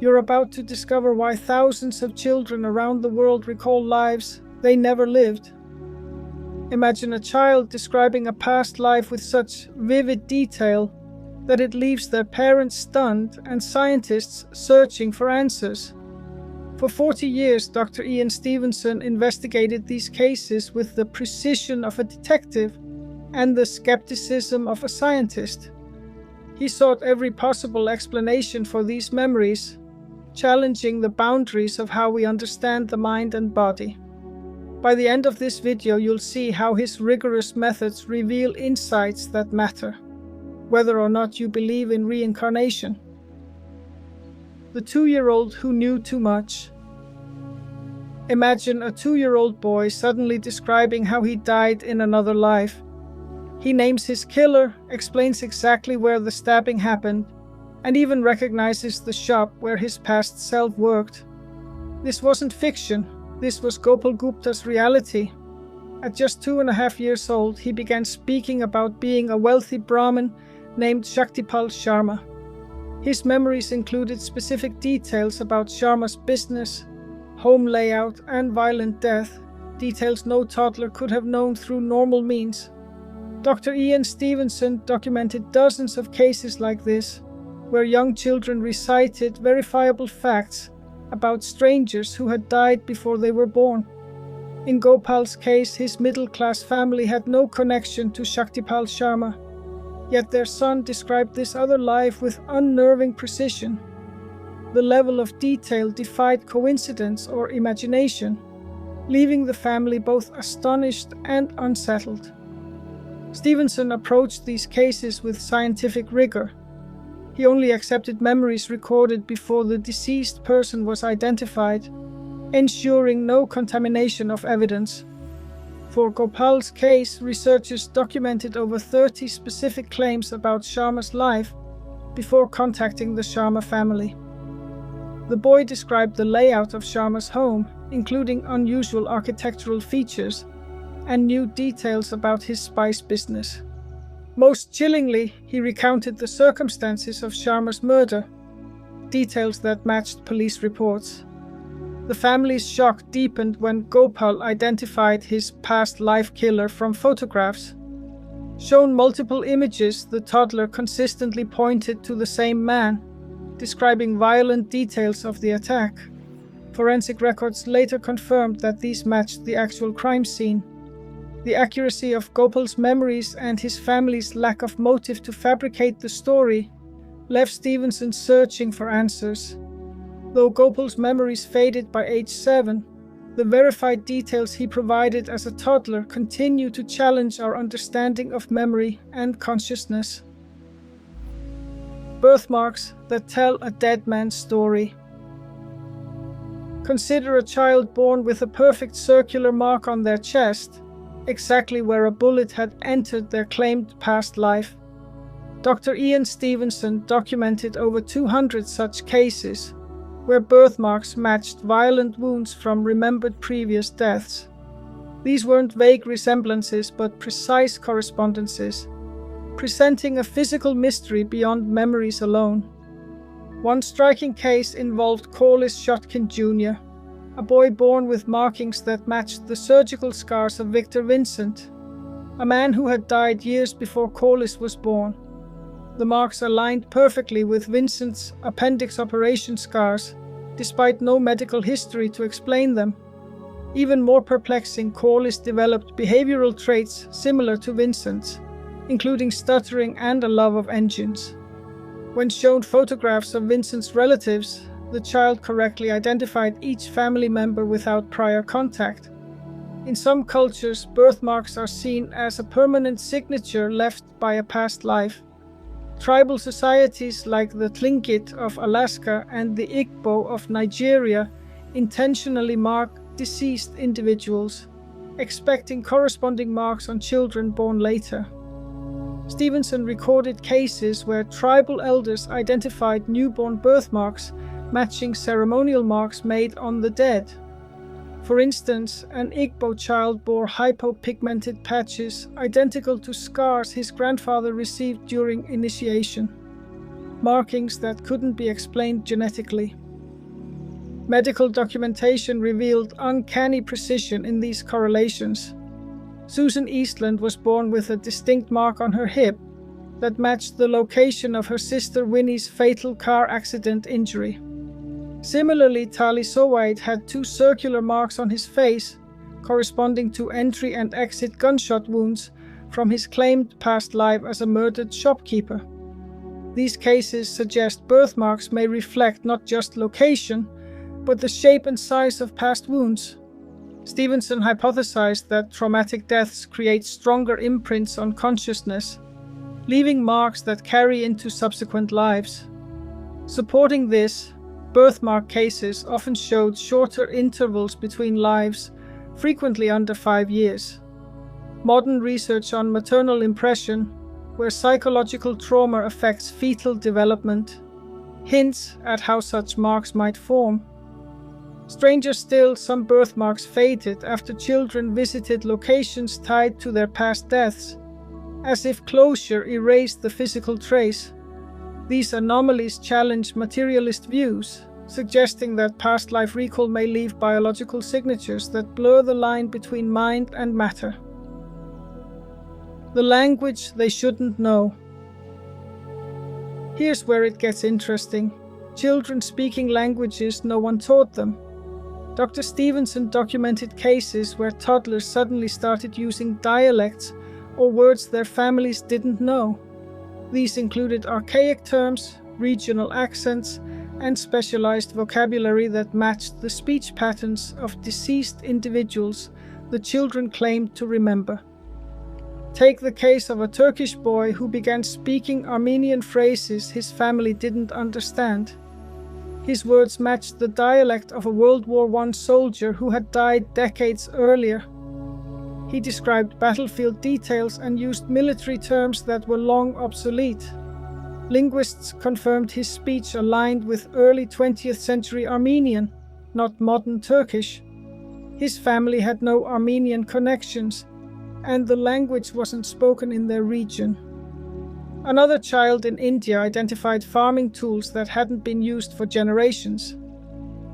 You're about to discover why thousands of children around the world recall lives they never lived. Imagine a child describing a past life with such vivid detail that it leaves their parents stunned and scientists searching for answers. For 40 years, Dr. Ian Stevenson investigated these cases with the precision of a detective and the skepticism of a scientist. He sought every possible explanation for these memories, challenging the boundaries of how we understand the mind and body. By the end of this video, you'll see how his rigorous methods reveal insights that matter, whether or not you believe in reincarnation. The 2-year-old who knew too much. Imagine a 2-year-old boy suddenly describing how he died in another life. He names his killer, explains exactly where the stabbing happened, and even recognizes the shop where his past self worked. This wasn't fiction, this was Gopal Gupta's reality. At just 2.5 years old, he began speaking about being a wealthy Brahmin named Shaktipal Sharma. His memories included specific details about Sharma's business, home layout, and violent death, details no toddler could have known through normal means. Dr. Ian Stevenson documented dozens of cases like this, where young children recited verifiable facts about strangers who had died before they were born. In Gopal's case, his middle-class family had no connection to Shaktipal Sharma, yet their son described this other life with unnerving precision. The level of detail defied coincidence or imagination, leaving the family both astonished and unsettled. Stevenson approached these cases with scientific rigor. He only accepted memories recorded before the deceased person was identified, ensuring no contamination of evidence. For Gopal's case, researchers documented over 30 specific claims about Sharma's life before contacting the Sharma family. The boy described the layout of Sharma's home, including unusual architectural features, and new details about his spice business. Most chillingly, he recounted the circumstances of Sharma's murder, details that matched police reports. The family's shock deepened when Gopal identified his past life killer from photographs. Shown multiple images, the toddler consistently pointed to the same man, describing violent details of the attack. Forensic records later confirmed that these matched the actual crime scene. The accuracy of Gopal's memories and his family's lack of motive to fabricate the story left Stevenson searching for answers. Though Gopal's memories faded by age 7, the verified details he provided as a toddler continue to challenge our understanding of memory and consciousness. Birthmarks that tell a dead man's story. Consider a child born with a perfect circular mark on their chest, exactly where a bullet had entered their claimed past life. Dr. Ian Stevenson documented over 200 such cases, where birthmarks matched violent wounds from remembered previous deaths. These weren't vague resemblances, but precise correspondences, presenting a physical mystery beyond memories alone. One striking case involved Corliss Shotkin Jr., a boy born with markings that matched the surgical scars of Victor Vincent, a man who had died years before Corliss was born. The marks aligned perfectly with Vincent's appendix operation scars, despite no medical history to explain them. Even more perplexing, Corliss developed behavioral traits similar to Vincent's, including stuttering and a love of engines. When shown photographs of Vincent's relatives, the child correctly identified each family member without prior contact. In some cultures, birthmarks are seen as a permanent signature left by a past life. Tribal societies like the Tlingit of Alaska and the Igbo of Nigeria intentionally mark deceased individuals, expecting corresponding marks on children born later. Stevenson recorded cases where tribal elders identified newborn birthmarks matching ceremonial marks made on the dead. For instance, an Igbo child bore hypopigmented patches identical to scars his grandfather received during initiation, markings that couldn't be explained genetically. Medical documentation revealed uncanny precision in these correlations. Susan Eastland was born with a distinct mark on her hip that matched the location of her sister Winnie's fatal car accident injury. Similarly, Tali Sowaid had 2 circular marks on his face, corresponding to entry and exit gunshot wounds from his claimed past life as a murdered shopkeeper. These cases suggest birthmarks may reflect not just location, but the shape and size of past wounds. Stevenson hypothesized that traumatic deaths create stronger imprints on consciousness, leaving marks that carry into subsequent lives. Supporting this, birthmark cases often showed shorter intervals between lives, frequently under 5 years. Modern research on maternal impression, where psychological trauma affects fetal development, hints at how such marks might form. Stranger still, some birthmarks faded after children visited locations tied to their past deaths, as if closure erased the physical trace. These anomalies challenge materialist views, suggesting that past life recall may leave biological signatures that blur the line between mind and matter. The language they shouldn't know. Here's where it gets interesting. Children speaking languages no one taught them. Dr. Stevenson documented cases where toddlers suddenly started using dialects or words their families didn't know. These included archaic terms, regional accents, and specialized vocabulary that matched the speech patterns of deceased individuals the children claimed to remember. Take the case of a Turkish boy who began speaking Armenian phrases his family didn't understand. His words matched the dialect of a World War I soldier who had died decades earlier. He described battlefield details and used military terms that were long obsolete. Linguists confirmed his speech aligned with early 20th century Armenian, not modern Turkish. His family had no Armenian connections, and the language wasn't spoken in their region. Another child in India identified farming tools that hadn't been used for generations.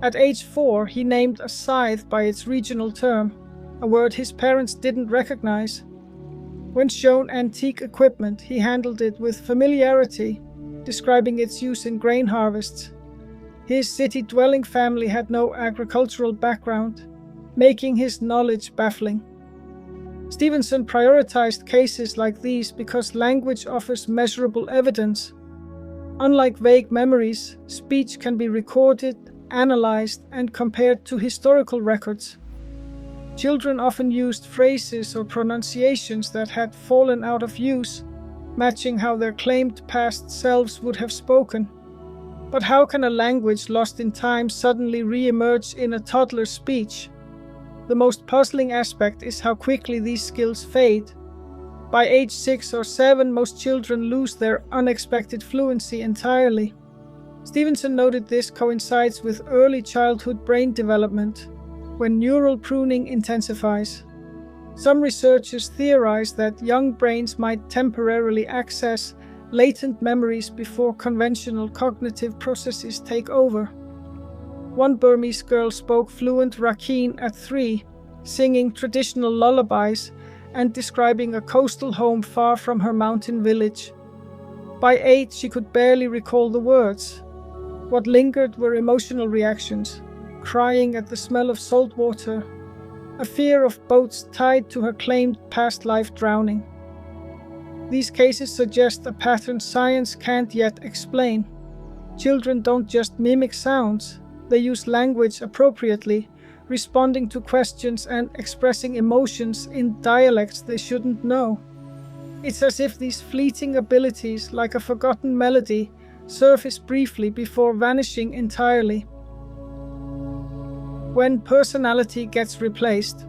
At age 4, he named a scythe by its regional term, a word his parents didn't recognize. When shown antique equipment, he handled it with familiarity, describing its use in grain harvests. His city-dwelling family had no agricultural background, making his knowledge baffling. Stevenson prioritized cases like these because language offers measurable evidence. Unlike vague memories, speech can be recorded, analyzed, and compared to historical records. Children often used phrases or pronunciations that had fallen out of use, matching how their claimed past selves would have spoken. But how can a language lost in time suddenly re-emerge in a toddler's speech? The most puzzling aspect is how quickly these skills fade. By age 6 or 7, most children lose their unexpected fluency entirely. Stevenson noted this coincides with early childhood brain development, when neural pruning intensifies. Some researchers theorize that young brains might temporarily access latent memories before conventional cognitive processes take over. One Burmese girl spoke fluent Rakhine at 3, singing traditional lullabies and describing a coastal home far from her mountain village. By 8, she could barely recall the words. What lingered were emotional reactions, crying at the smell of salt water, a fear of boats tied to her claimed past life drowning. These cases suggest a pattern science can't yet explain. Children don't just mimic sounds, they use language appropriately, responding to questions and expressing emotions in dialects they shouldn't know. It's as if these fleeting abilities, like a forgotten melody, surface briefly before vanishing entirely. When personality gets replaced.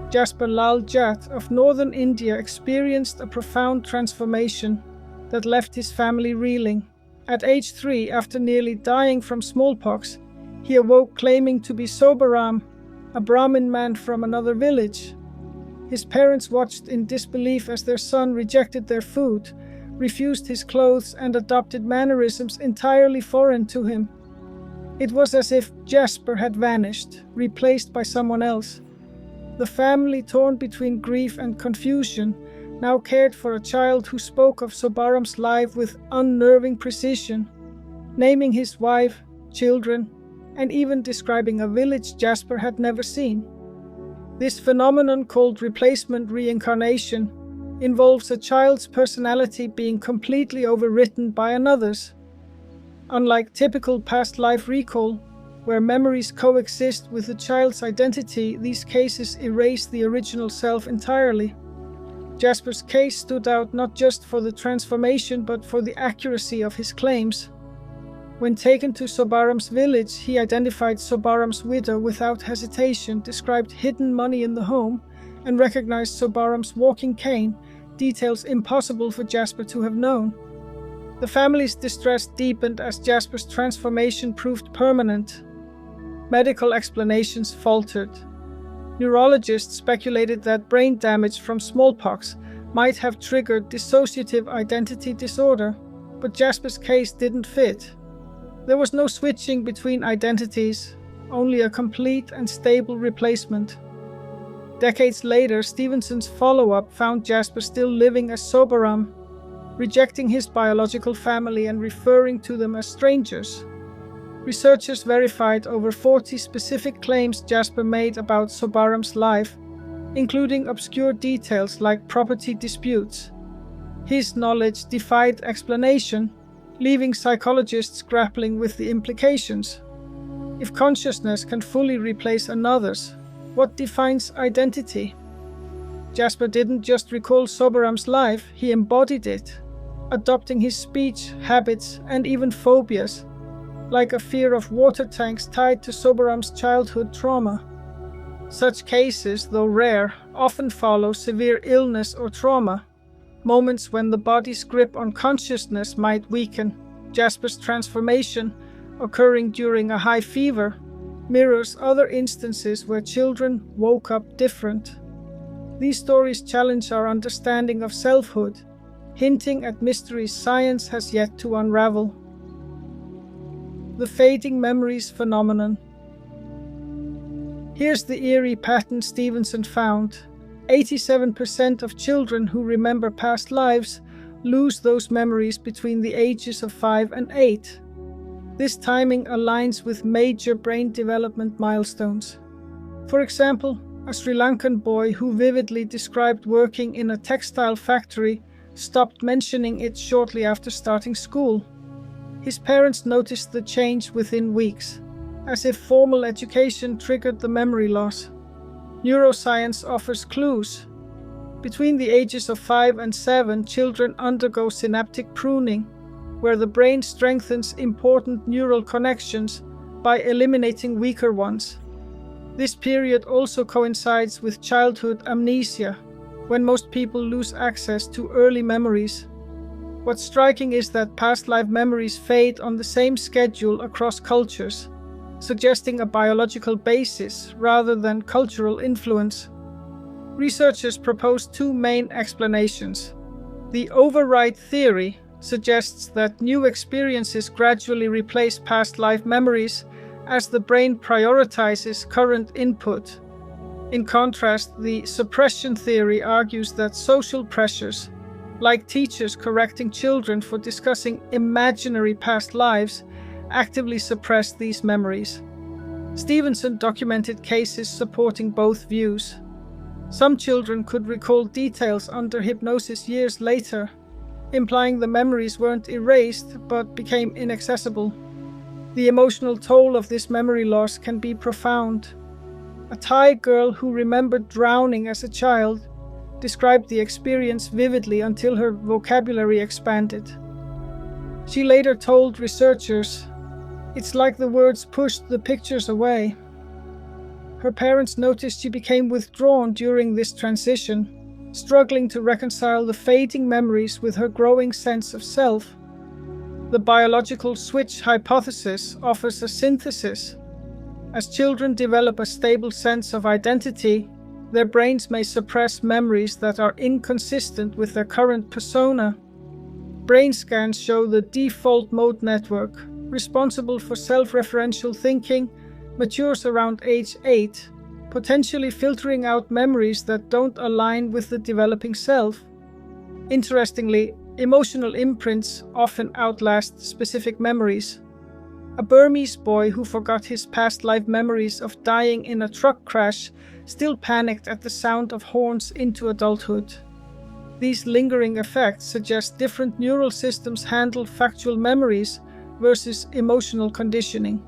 Jasper Lal Jatt of northern India experienced a profound transformation that left his family reeling. At age 3, after nearly dying from smallpox, he awoke claiming to be Sobaram, a Brahmin man from another village. His parents watched in disbelief as their son rejected their food, refused his clothes, and adopted mannerisms entirely foreign to him. It was as if Jasper had vanished, replaced by someone else. The family, torn between grief and confusion, now cared for a child who spoke of Sobaram's life with unnerving precision, naming his wife, children, and even describing a village Jasper had never seen. This phenomenon, called replacement reincarnation, involves a child's personality being completely overwritten by another's. Unlike typical past life recall, where memories coexist with the child's identity, these cases erase the original self entirely. Jasper's case stood out not just for the transformation but for the accuracy of his claims. When taken to Sobaram's village, he identified Sobaram's widow without hesitation, described hidden money in the home, and recognized Sobaram's walking cane, details impossible for Jasper to have known. The family's distress deepened as Jasper's transformation proved permanent. Medical explanations faltered. Neurologists speculated that brain damage from smallpox might have triggered dissociative identity disorder, but Jasper's case didn't fit. There was no switching between identities, only a complete and stable replacement. Decades later, Stevenson's follow-up found Jasper still living as Sobaram, rejecting his biological family and referring to them as strangers. Researchers verified over 40 specific claims Jasper made about Sobaram's life, including obscure details like property disputes. His knowledge defied explanation, leaving psychologists grappling with the implications. If consciousness can fully replace another's, what defines identity? Jasper didn't just recall Sobaram's life, he embodied it, adopting his speech, habits, and even phobias, like a fear of water tanks tied to Sobaram's childhood trauma. Such cases, though rare, often follow severe illness or trauma, moments when the body's grip on consciousness might weaken. Jasper's transformation, occurring during a high fever, mirrors other instances where children woke up different. These stories challenge our understanding of selfhood, hinting at mysteries science has yet to unravel. The fading memories phenomenon. Here's the eerie pattern Stevenson found. 87% of children who remember past lives lose those memories between the ages of 5 and 8. This timing aligns with major brain development milestones. For example, a Sri Lankan boy who vividly described working in a textile factory stopped mentioning it shortly after starting school. His parents noticed the change within weeks, as if formal education triggered the memory loss. Neuroscience offers clues. Between the ages of 5 and 7, children undergo synaptic pruning, where the brain strengthens important neural connections by eliminating weaker ones. This period also coincides with childhood amnesia, when most people lose access to early memories. What's striking is that past life memories fade on the same schedule across cultures, suggesting a biological basis rather than cultural influence. Researchers propose two main explanations. The override theory suggests that new experiences gradually replace past life memories as the brain prioritizes current input. In contrast, the suppression theory argues that social pressures, like teachers correcting children for discussing imaginary past lives, actively suppress these memories. Stevenson documented cases supporting both views. Some children could recall details under hypnosis years later, implying the memories weren't erased but became inaccessible. The emotional toll of this memory loss can be profound. A Thai girl who remembered drowning as a child described the experience vividly until her vocabulary expanded. She later told researchers, "It's like the words pushed the pictures away." Her parents noticed she became withdrawn during this transition, struggling to reconcile the fading memories with her growing sense of self. The biological switch hypothesis offers a synthesis. As children develop a stable sense of identity, their brains may suppress memories that are inconsistent with their current persona. Brain scans show the default mode network, responsible for self-referential thinking, matures around age 8, potentially filtering out memories that don't align with the developing self. Interestingly, emotional imprints often outlast specific memories. A Burmese boy who forgot his past life memories of dying in a truck crash still panicked at the sound of horns into adulthood. These lingering effects suggest different neural systems handle factual memories versus emotional conditioning,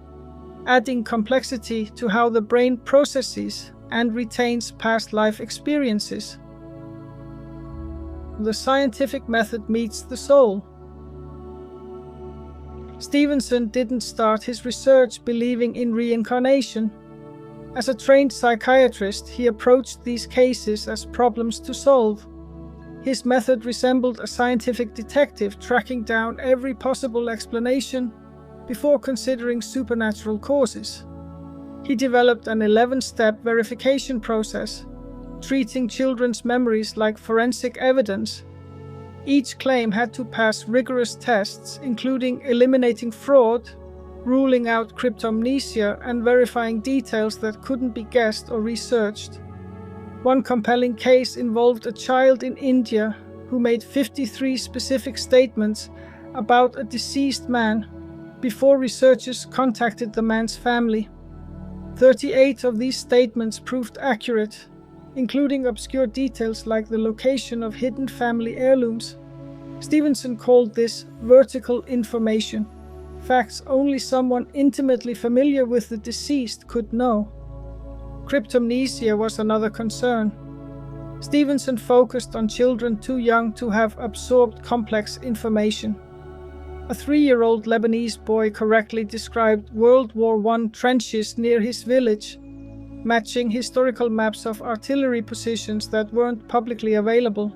adding complexity to how the brain processes and retains past life experiences. The scientific method meets the soul. Stevenson didn't start his research believing in reincarnation. As a trained psychiatrist, he approached these cases as problems to solve. His method resembled a scientific detective tracking down every possible explanation before considering supernatural causes. He developed an 11-step verification process, treating children's memories like forensic evidence. Each claim had to pass rigorous tests, including eliminating fraud, ruling out cryptomnesia, and verifying details that couldn't be guessed or researched. One compelling case involved a child in India who made 53 specific statements about a deceased man before researchers contacted the man's family. 38 of these statements proved accurate, including obscure details like the location of hidden family heirlooms. Stevenson called this vertical information, facts only someone intimately familiar with the deceased could know. Cryptomnesia was another concern. Stevenson focused on children too young to have absorbed complex information. A 3-year-old Lebanese boy correctly described World War I trenches near his village, matching historical maps of artillery positions that weren't publicly available.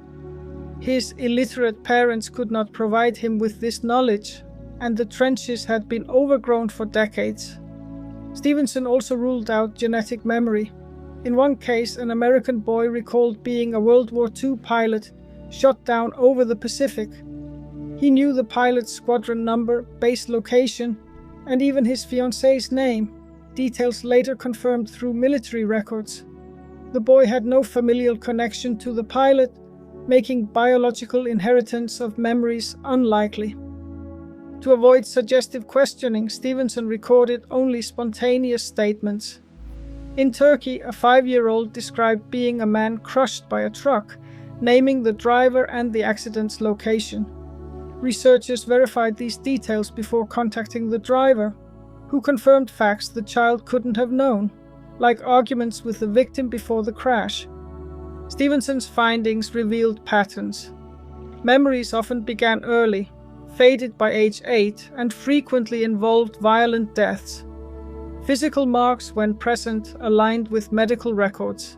His illiterate parents could not provide him with this knowledge, and the trenches had been overgrown for decades. Stevenson also ruled out genetic memory. In one case, an American boy recalled being a World War II pilot shot down over the Pacific. He knew the pilot's squadron number, base location, and even his fiancée's name, details later confirmed through military records. The boy had no familial connection to the pilot, making biological inheritance of memories unlikely. To avoid suggestive questioning, Stevenson recorded only spontaneous statements. In Turkey, a 5-year-old described being a man crushed by a truck, naming the driver and the accident's location. Researchers verified these details before contacting the driver, who confirmed facts the child couldn't have known, like arguments with the victim before the crash. Stevenson's findings revealed patterns. Memories often began early, faded by age 8, and frequently involved violent deaths. Physical marks, when present, aligned with medical records.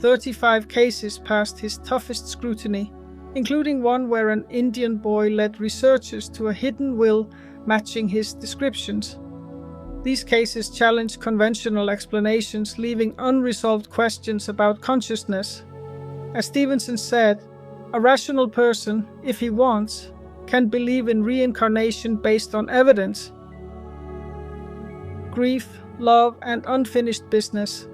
35 cases passed his toughest scrutiny, including one where an Indian boy led researchers to a hidden will matching his descriptions. These cases challenged conventional explanations, leaving unresolved questions about consciousness. As Stevenson said, a rational person, if he wants, can believe in reincarnation based on evidence. Grief, love, and unfinished business.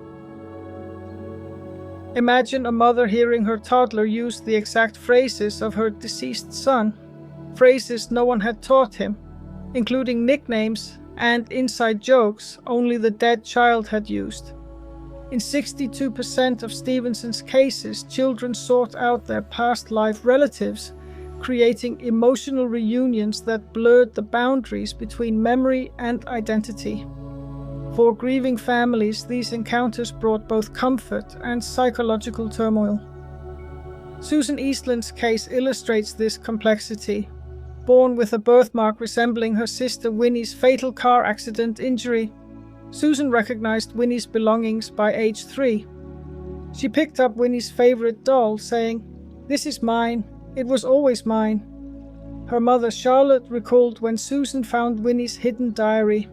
Imagine a mother hearing her toddler use the exact phrases of her deceased son, phrases no one had taught him, including nicknames and inside jokes only the dead child had used. In 62% of Stevenson's cases, children sought out their past life relatives, creating emotional reunions that blurred the boundaries between memory and identity. For grieving families, these encounters brought both comfort and psychological turmoil. Susan Eastland's case illustrates this complexity. Born with a birthmark resembling her sister Winnie's fatal car accident injury, Susan recognized Winnie's belongings by age 3. She picked up Winnie's favorite doll, saying, "This is mine. It was always mine." Her mother Charlotte recalled when Susan found Winnie's hidden diary.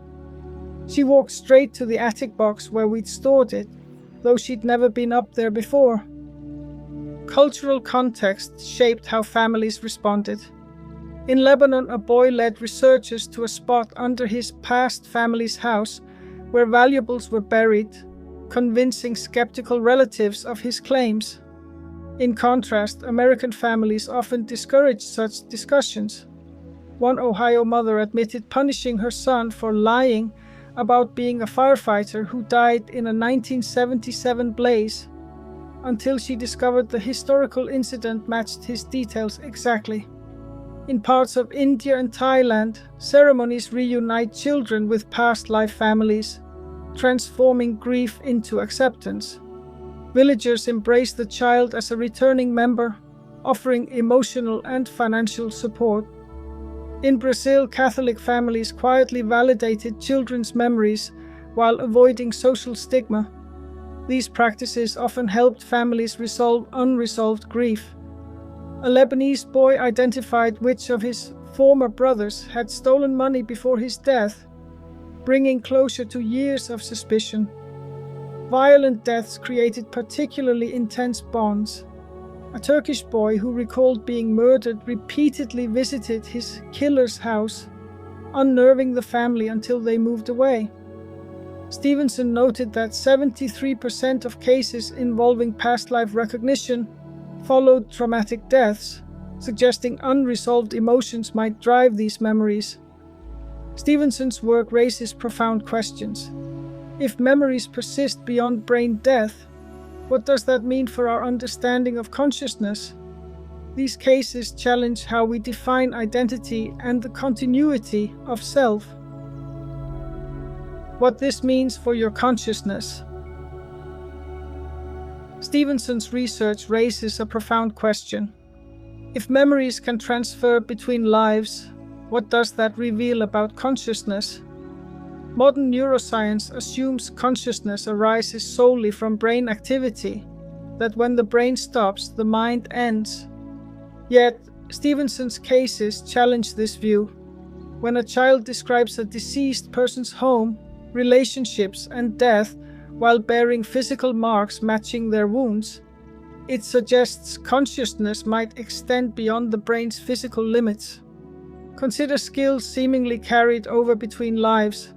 She walked straight to the attic box where we'd stored it, though she'd never been up there before. Cultural context shaped how families responded. In Lebanon, a boy led researchers to a spot under his past family's house where valuables were buried, convincing skeptical relatives of his claims. In contrast, American families often discourage such discussions. One Ohio mother admitted punishing her son for lying about being a firefighter who died in a 1977 blaze, until she discovered the historical incident matched his details exactly. In parts of India and Thailand, ceremonies reunite children with past life families, transforming grief into acceptance. Villagers embrace the child as a returning member, offering emotional and financial support. In Brazil, Catholic families quietly validated children's memories while avoiding social stigma. These practices often helped families resolve unresolved grief. A Lebanese boy identified which of his former brothers had stolen money before his death, bringing closure to years of suspicion. Violent deaths created particularly intense bonds. A Turkish boy who recalled being murdered repeatedly visited his killer's house, unnerving the family until they moved away. Stevenson noted that 73% of cases involving past life recognition followed traumatic deaths, suggesting unresolved emotions might drive these memories. Stevenson's work raises profound questions. If memories persist beyond brain death, what does that mean for our understanding of consciousness? These cases challenge how we define identity and the continuity of self. What this means for your consciousness. Stevenson's research raises a profound question. If memories can transfer between lives, what does that reveal about consciousness? Modern neuroscience assumes consciousness arises solely from brain activity, that when the brain stops, the mind ends. Yet, Stevenson's cases challenge this view. When a child describes a deceased person's home, relationships, and death while bearing physical marks matching their wounds, it suggests consciousness might extend beyond the brain's physical limits. Consider skills seemingly carried over between lives.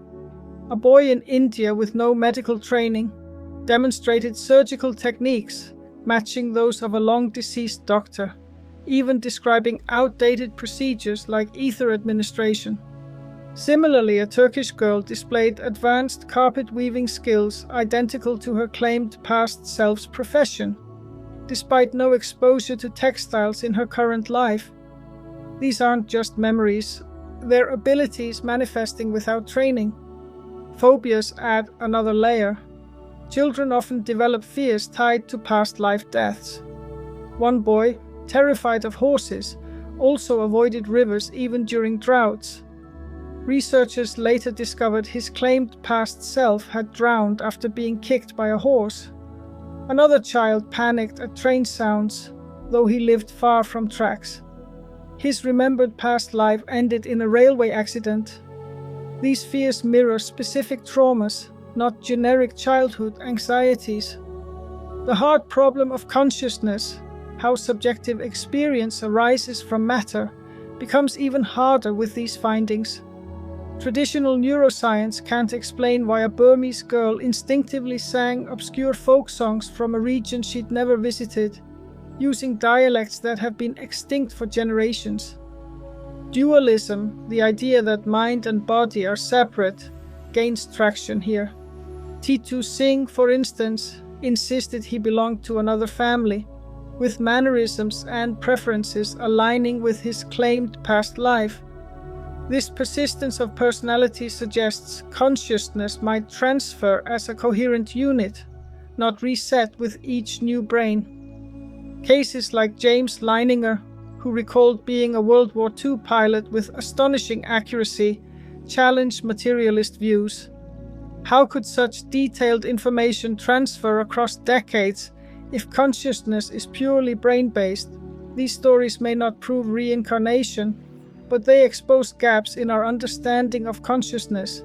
A boy in India with no medical training demonstrated surgical techniques matching those of a long-deceased doctor, even describing outdated procedures like ether administration. Similarly, a Turkish girl displayed advanced carpet weaving skills identical to her claimed past self's profession, despite no exposure to textiles in her current life. These aren't just memories, they're abilities manifesting without training. Phobias add another layer. Children often develop fears tied to past life deaths. One boy, terrified of horses, also avoided rivers even during droughts. Researchers later discovered his claimed past self had drowned after being kicked by a horse. Another child panicked at train sounds, though he lived far from tracks. His remembered past life ended in a railway accident. These fears mirror specific traumas, not generic childhood anxieties. The hard problem of consciousness, how subjective experience arises from matter, becomes even harder with these findings. Traditional neuroscience can't explain why a Burmese girl instinctively sang obscure folk songs from a region she'd never visited, using dialects that have been extinct for generations. Dualism, the idea that mind and body are separate, gains traction here. Titu Singh, for instance, insisted he belonged to another family, with mannerisms and preferences aligning with his claimed past life. This persistence of personality suggests consciousness might transfer as a coherent unit, not reset with each new brain. Cases like James Leininger, who recalled being a World War II pilot with astonishing accuracy, challenged materialist views. How could such detailed information transfer across decades if consciousness is purely brain-based? These stories may not prove reincarnation, but they expose gaps in our understanding of consciousness,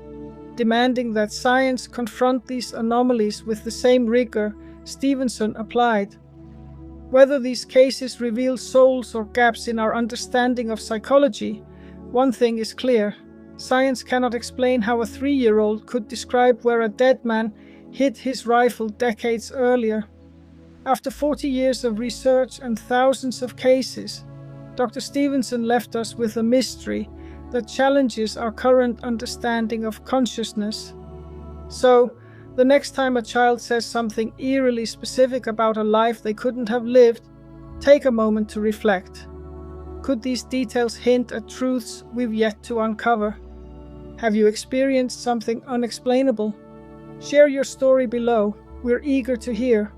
demanding that science confront these anomalies with the same rigor Stevenson applied. Whether these cases reveal souls or gaps in our understanding of psychology, one thing is clear. Science cannot explain how a 3-year-old could describe where a dead man hid his rifle decades earlier. After 40 years of research and thousands of cases, Dr. Stevenson left us with a mystery that challenges our current understanding of consciousness. So, the next time a child says something eerily specific about a life they couldn't have lived, take a moment to reflect. Could these details hint at truths we've yet to uncover? Have you experienced something unexplainable? Share your story below. We're eager to hear.